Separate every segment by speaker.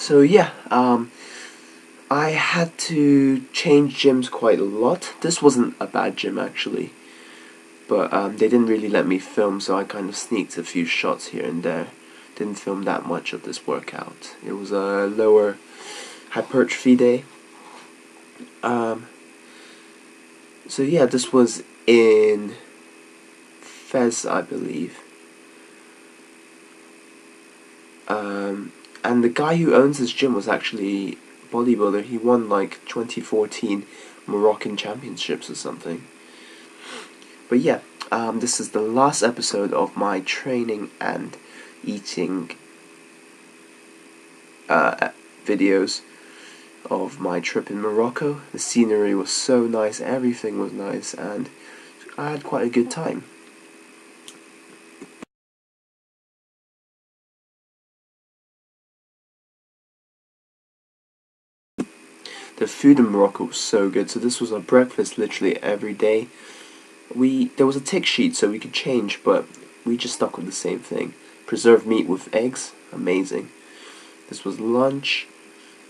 Speaker 1: So yeah, I had to change gyms quite a lot. This wasn't a bad gym actually, but they didn't really let me film, so I kind of sneaked a few shots here and there. Didn't film that much of this workout. It was a lower hypertrophy day. So yeah, this was in Fez, I believe. And the guy who owns this gym was actually a bodybuilder. He won like 2014 Moroccan championships or something. But yeah, this is the last episode of my training and eating videos of my trip in Morocco. The scenery was so nice, everything was nice, and I had quite a good time. The food in Morocco was so good. So this was our breakfast literally every day. There was a tick sheet so we could change, but we just stuck with the same thing. Preserved meat with eggs, amazing. This was lunch,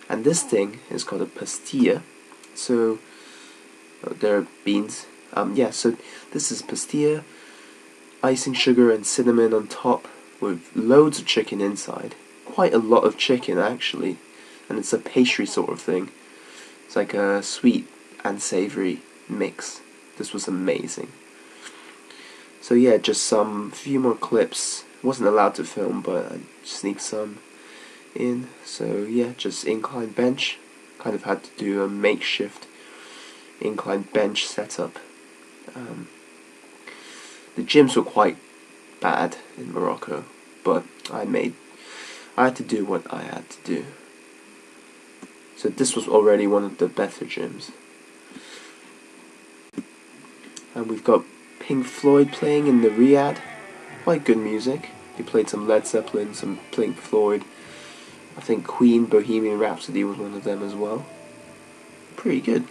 Speaker 1: and this thing is called a pastilla. So there are beans. So this is pastilla, icing sugar and cinnamon on top, with loads of chicken inside. Quite a lot of chicken actually, and it's a pastry sort of thing. It's like a sweet and savoury mix. This was amazing. So yeah, just some few more clips. Wasn't allowed to film, but I sneaked some in. So yeah, just incline bench. Kind of had to do a makeshift incline bench setup. The gyms were quite bad in Morocco, but I had to do what I had to do. So this was already one of the better gyms. And we've got Pink Floyd playing in the Riad. Quite good music. They played some Led Zeppelin, some Pink Floyd. I think Queen, Bohemian Rhapsody was one of them as well. Pretty good.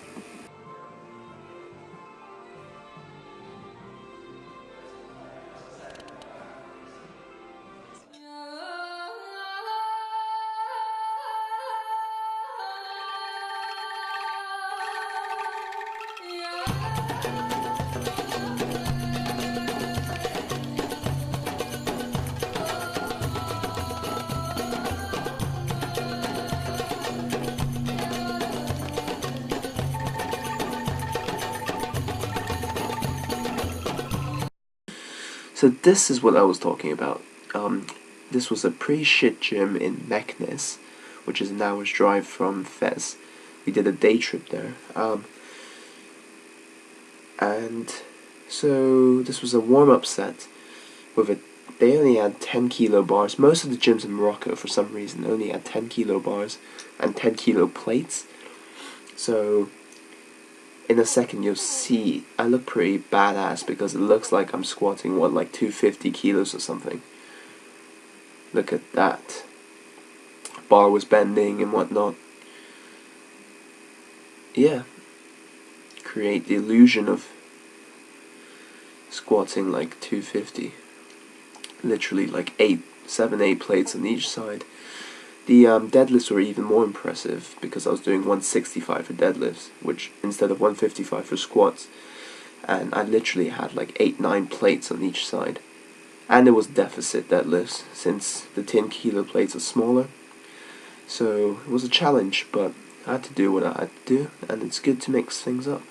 Speaker 1: So this is what I was talking about. This was a pretty shit gym in Meknes, which is an hour's drive from Fez. We did a day trip there. And so this was a warm-up set they only had 10 kilo bars. Most of the gyms in Morocco, for some reason, only had 10 kilo bars and 10 kilo plates. So in a second you'll see I look pretty badass because it looks like I'm squatting like 250 kilos or something. Look at that. Bar was bending and whatnot. Yeah. Create the illusion of squatting like 250. Literally like 7, 8 plates on each side. The deadlifts were even more impressive because I was doing 165 for deadlifts, which instead of 155 for squats. And I literally had like 8, 9 plates on each side. And it was deficit deadlifts since the 10 kilo plates are smaller. So it was a challenge, but I had to do what I had to do, and it's good to mix things up.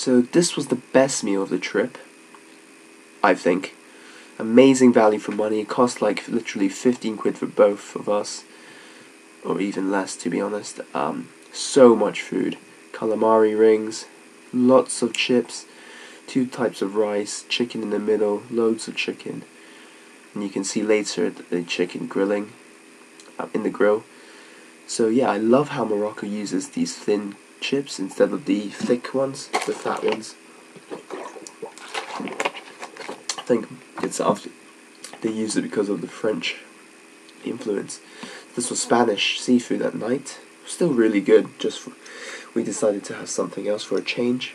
Speaker 1: So this was the best meal of the trip, I think. Amazing value for money. It cost like literally 15 quid for both of us, or even less to be honest. So much food. Calamari rings, lots of chips, 2 types of rice, chicken in the middle, loads of chicken. And you can see later the chicken grilling in the grill. So yeah, I love how Morocco uses these thin chips instead of the thick ones, the fat ones. I think it's after they use it because of the French influence. This was Spanish seafood at night. Still really good. We decided to have something else for a change.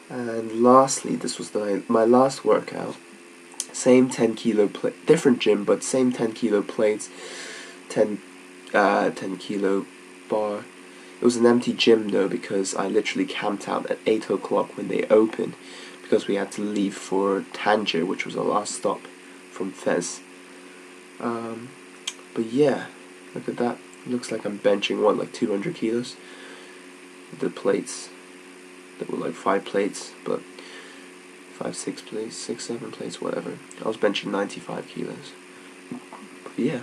Speaker 1: And lastly, this was my last workout. Same 10 kilo plate, different gym, but same 10 kilo plates, 10 kilo bar. It was an empty gym though, because I literally camped out at 8 o'clock when they opened, because we had to leave for Tangier, which was our last stop from Fez. But yeah, look at that. It looks like I'm benching like 200 kilos. The plates, there were like 5 plates, but 5, 6 plates, 6, 7 plates, whatever. I was benching 95 kilos. But yeah.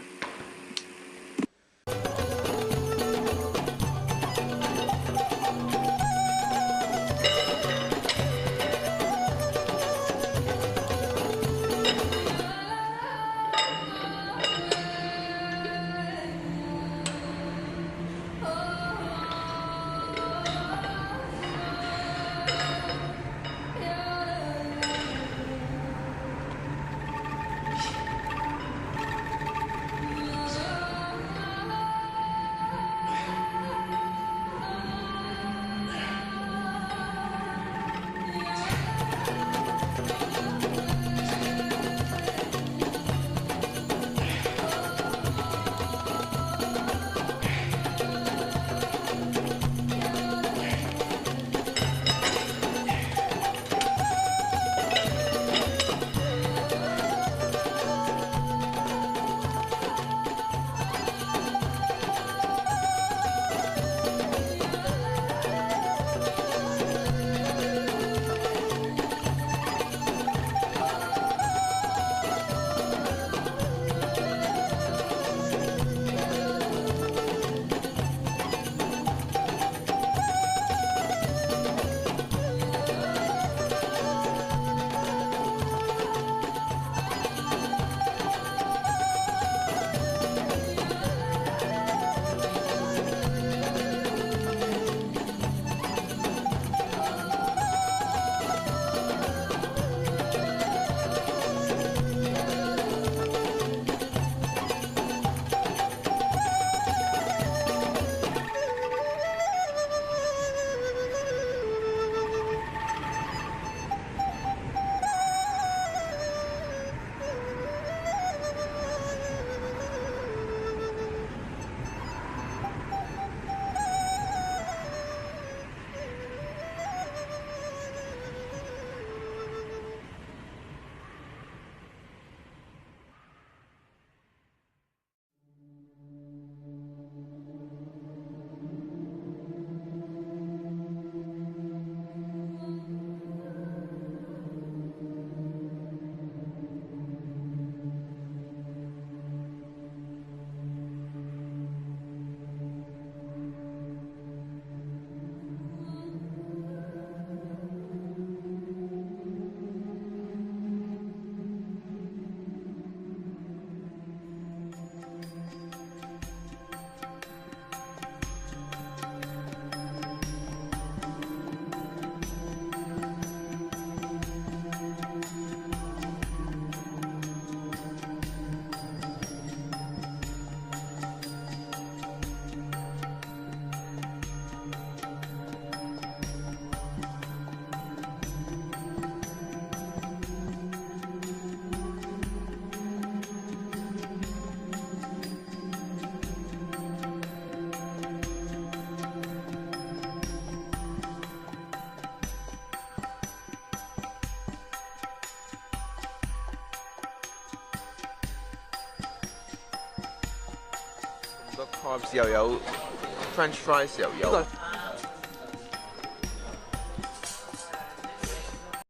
Speaker 2: carbs 又有 French fries 又有。